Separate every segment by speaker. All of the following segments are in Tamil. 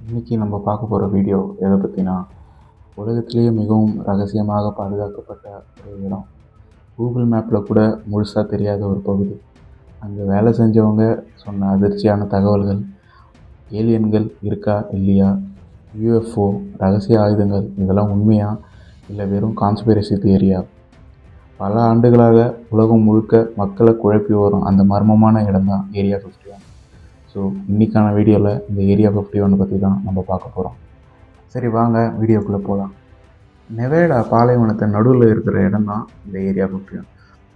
Speaker 1: இன்றைக்கி நம்ம பார்க்க போகிற வீடியோ எதை பற்றினா, உலகத்திலேயே மிகவும் ரகசியமாக பாதுகாக்கப்பட்ட ஒரு இடம். கூகுள் மேப்பில் கூட முழுசாக தெரியாத ஒரு பகுதி. அங்கே வேலை செஞ்சவங்க சொன்ன அதிர்ச்சியான தகவல்கள், ஏலியன்கள் இருக்கா இல்லையா, யூஎஃப்ஓ, ரகசிய ஆயுதங்கள், இதெல்லாம் உண்மையா இல்லை வெறும் கான்ஸ்பிரசி தியரியா? பல ஆண்டுகளாக உலகம் முழுக்க மக்களை குழப்பி வரும் அந்த மர்மமான இடம் தான் ஏரியா 51. ஸோ இன்றைக்கான வீடியோவில் இந்த ஏரியா 51 பற்றி தான் நம்ம பார்க்க போகிறோம். சரி வாங்க வீடியோக்குள்ளே போகலாம். நெவேடா பாலைவனத்தின் நடுவில் இருக்கிற இடம் தான் இந்த ஏரியா 51.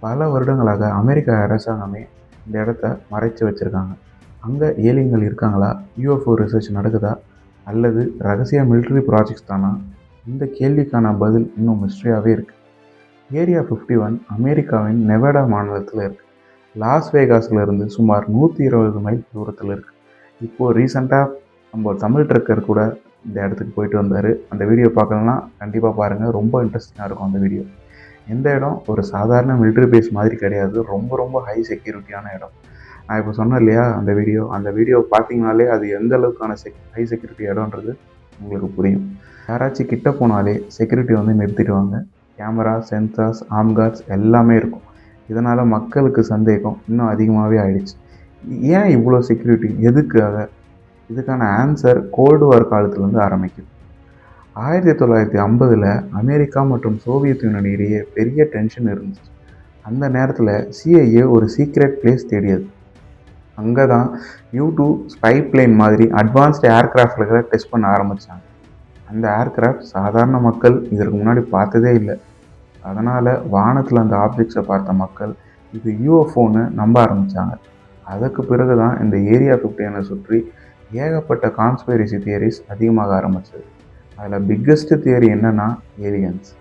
Speaker 1: பல வருடங்களாக அமெரிக்க அரசாங்கமே இந்த இடத்த மறைச்சி வச்சுருக்காங்க. அங்கே ஏலியன்கள் இருக்காங்களா, யூஎஃப்ஓ ரிசர்ச் நடக்குதா, அல்லது ரகசிய மிலிட்ரி ப்ராஜெக்ட்ஸ் தானா? இந்த கேள்விக்கான பதில் இன்னும் மிஸ்ட்ரியாகவே இருக்குது. ஏரியா 51 அமெரிக்காவின் நெவேடா மாநிலத்தில் இருக்குது. லாஸ் வேகாஸ்லேருந்து சுமார் 120 மைல் தூரத்தில் இருக்குது. இப்போது ரீசெண்டாக நம்ம தமிழ் ட்ரக்கர் கூட இந்த இடத்துக்கு போயிட்டு வந்தார். அந்த வீடியோ பார்க்கலன்னா கண்டிப்பாக பாருங்கள், ரொம்ப இன்ட்ரெஸ்டிங்காக இருக்கும் அந்த வீடியோ. இந்த இடம் ஒரு சாதாரண மிலிட்ரி பேஸ் மாதிரி கிடையாது, ரொம்ப ரொம்ப ஹை செக்யூரிட்டியான இடம். நான் இப்போ சொன்னேன் இல்லையா அந்த வீடியோ பார்த்தீங்கனாலே அது எந்த அளவுக்கான ஹை செக்யூரிட்டி இடம்ன்றது உங்களுக்கு புரியும். யாராச்சும் கிட்ட போனாலே செக்யூரிட்டி வந்து நிறுத்திடுவாங்க. கேமரா, சென்சார்ஸ், ஆர்ம் கார்ட்ஸ் எல்லாமே இருக்கும். இதனால் மக்களுக்கு சந்தேகம் இன்னும் அதிகமாகவே ஆயிடுச்சு. ஏன் இவ்வளோ செக்யூரிட்டி, எதுக்காக? இதுக்கான ஆன்சர் கோல்டு வார் காலத்துலேருந்து ஆரம்பிக்குது. 1950 அமெரிக்கா மற்றும் சோவியத் யூனியன் இடையே பெரிய டென்ஷன் இருந்துச்சு. அந்த நேரத்தில் சிஐஏ ஒரு சீக்ரெட் பிளேஸ் தேடியது. அங்கே தான் U2 ஸ்பை பிளேன் மாதிரி அட்வான்ஸ்டு ஏர்கிராஃப்ட்களை டெஸ்ட் பண்ண ஆரம்பித்தாங்க. அந்த ஏர்கிராஃப்ட் சாதாரண மக்கள் இதற்கு முன்னாடி பார்த்ததே இல்லை. அதனால் வானத்தில் அந்த ஆப்ஜெக்ட்ஸை பார்த்த மக்கள் இது யூஎஃப்ஓன்னு நம்ப ஆரம்பித்தாங்க. அதுக்கு பிறகு தான் இந்த ஏரியா 51 சுற்றி ஏகப்பட்ட கான்ஸ்பிரசி தியரிஸ் அதிகமாக ஆரம்பிச்சது. அதில் பிக்கஸ்ட் தியரி என்னென்னா ஏலியன்ஸ்.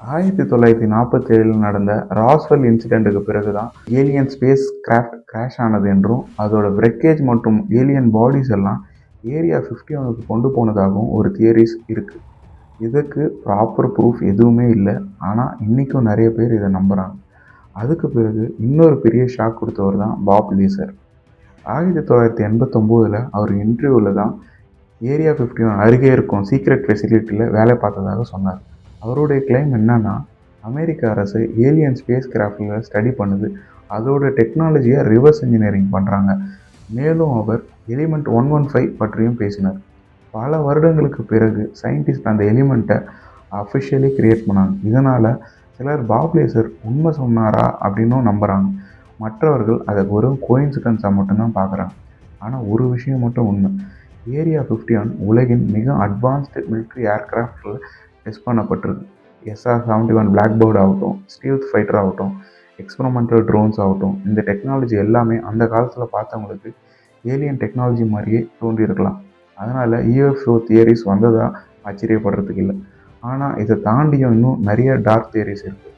Speaker 1: 1947 நடந்த ராஸ்வெல் இன்சிடெண்ட்டுக்கு பிறகு தான் ஏலியன் ஸ்பேஸ் கிராஃப்ட் கிராஷ் ஆனது என்றும் அதோட பிரெக்கேஜ் மற்றும் ஏலியன் பாடிஸ் எல்லாம் ஏரியா 51க்கு கொண்டு போனதாகவும் ஒரு தியரிஸ் இருக்குது. இதுக்கு ப்ராப்பர் ப்ரூஃப் எதுவுமே இல்லை, ஆனால் இன்றைக்கும் நிறைய பேர் இதை நம்புகிறாங்க. அதுக்கு பிறகு இன்னொரு பெரிய ஷாக் கொடுத்தவர் தான் பாப் லீசர். 1989 அவர் இன்டர்வியூவில் தான் ஏரியா 51 அருகே இருக்கும் சீக்ரெட் ஃபெசிலிட்டியில் வேலை பார்த்ததாக சொன்னார். அவருடைய கிளைம் என்னன்னா, அமெரிக்க அரசு ஏலியன் ஸ்பேஸ் கிராஃப்டில் ஸ்டடி பண்ணுது, அதோட டெக்னாலஜியை ரிவர்ஸ் இன்ஜினியரிங் பண்ணுறாங்க. மேலும் அவர் எலிமெண்ட் 115 பற்றியும் பேசினார். பல வருடங்களுக்கு பிறகு சயின்டிஸ்ட் அந்த எலிமெண்ட்டை அஃபிஷியலி கிரியேட் பண்ணாங்க. இதனால் சிலர் பாப் லேசர் உண்மை சொன்னாரா அப்படின்னும் நம்புகிறாங்க. மற்றவர்கள் அதை ஒரு கோயின்சிடன்ஸாக மட்டும்தான் பார்க்குறாங்க. ஆனால் ஒரு விஷயம் மட்டும் உண்மை, ஏரியா 51 உலகின் மிக அட்வான்ஸ்டு மிலிட்ரி ஏர்கிராஃப்டில் டெஸ்ட் பண்ணப்பட்டிருக்கு. SR-71 பிளாக் பேர்ட் ஆகட்டும், ஸ்டீல்த் ஃபைட்டர் ஆகட்டும், எக்ஸ்பெரிமெண்டல் ட்ரோன்ஸ் ஆகட்டும், இந்த டெக்னாலஜி எல்லாமே அந்த காலத்தில் பார்த்தவங்களுக்கு ஏலியன் டெக்னாலஜி மாதிரியே தோன்றியிருக்கலாம். அதனால் யூஎஃப்ஓ தியரிஸ் வந்ததாக ஆச்சரியப்படுறதுக்கு இல்லை. ஆனால் இதை தாண்டியும் இன்னும் நிறைய டார்க் தியரிஸ் இருக்குது.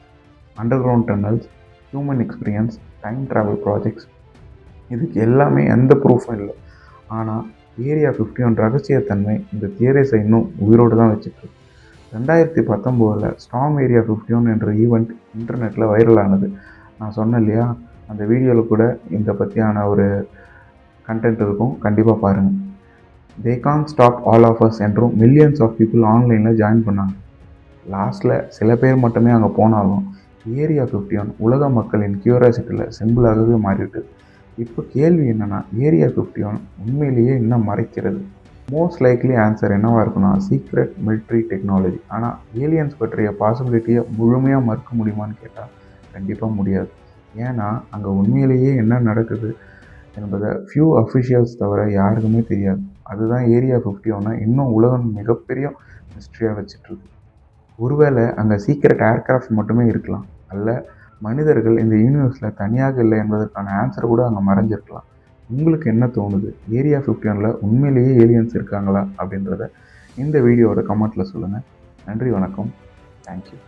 Speaker 1: Underground tunnels, human experience, time travel projects, இதுக்கு எல்லாமே எந்த ப்ரூஃபும் இல்லை. ஆனால் ஏரியா 51 ரகசியத்தன்மை இந்த தியரிஸை இன்னும் உயிரோடு தான் வச்சுருக்கு. 2019 ஸ்டார்ம் ஏரியா 51 என்ற ஈவெண்ட் இன்டர்நெட்டில் வைரல் ஆனது. நான் சொன்னேன் இல்லையா, அந்த வீடியோவில் கூட இந்த பற்றியான ஒரு கண்டென்ட் இருக்கும், கண்டிப்பாக பாருங்கள். They can't stop all of us என்றும் மில்லியன்ஸ் ஆஃப் பீப்புள் ஆன்லைனில் ஜாயின் பண்ணாங்க. லாஸ்ட்டில் சில பேர் மட்டுமே அங்கே போனாலும் ஏரியா 51 உலக மக்களின் கியூரியாசிட்டியில் சிம்பிளாகவே மாறிட்டு. இப்போ கேள்வி என்னென்னா, ஏரியா 51 உண்மையிலேயே இன்னும் மறைக்கிறது? மோஸ்ட் லைக்லி ஆன்சர் என்னவாக இருக்குன்னா, சீக்ரெட் மிலிட்ரி டெக்னாலஜி. ஆனால் ஏலியன்ஸ் பற்றிய பாசிபிலிட்டியை முழுமையாக மறுக்க முடியுமான்னு கேட்டால் கண்டிப்பாக முடியாது. ஏன்னா அங்கே உண்மையிலேயே என்ன நடக்குது என்பதை ஃபியூ அஃபிஷியல்ஸ் தவிர யாருக்குமே தெரியாது. அதுதான் ஏரியா 51 இன்னும் உலகம் மிகப்பெரிய மிஸ்ட்ரியாக வச்சிட்ருக்கு. ஒருவேளை அங்கே சீக்ரெட் ஏர்கிராஃப்ட் மட்டுமே இருக்கலாம், அல்ல மனிதர்கள் இந்த யூனிவர்ஸில் தனியாக இல்லை என்பதற்கான ஆன்சர் கூட அங்கே மறைஞ்சிருக்கலாம். உங்களுக்கு என்ன தோணுது? ஏரியா 51 உண்மையிலேயே ஏலியன்ஸ் இருக்காங்களா அப்படின்றத இந்த வீடியோவோட கமெண்ட்டில் சொல்லுங்கள். நன்றி, வணக்கம், தேங்க்யூ.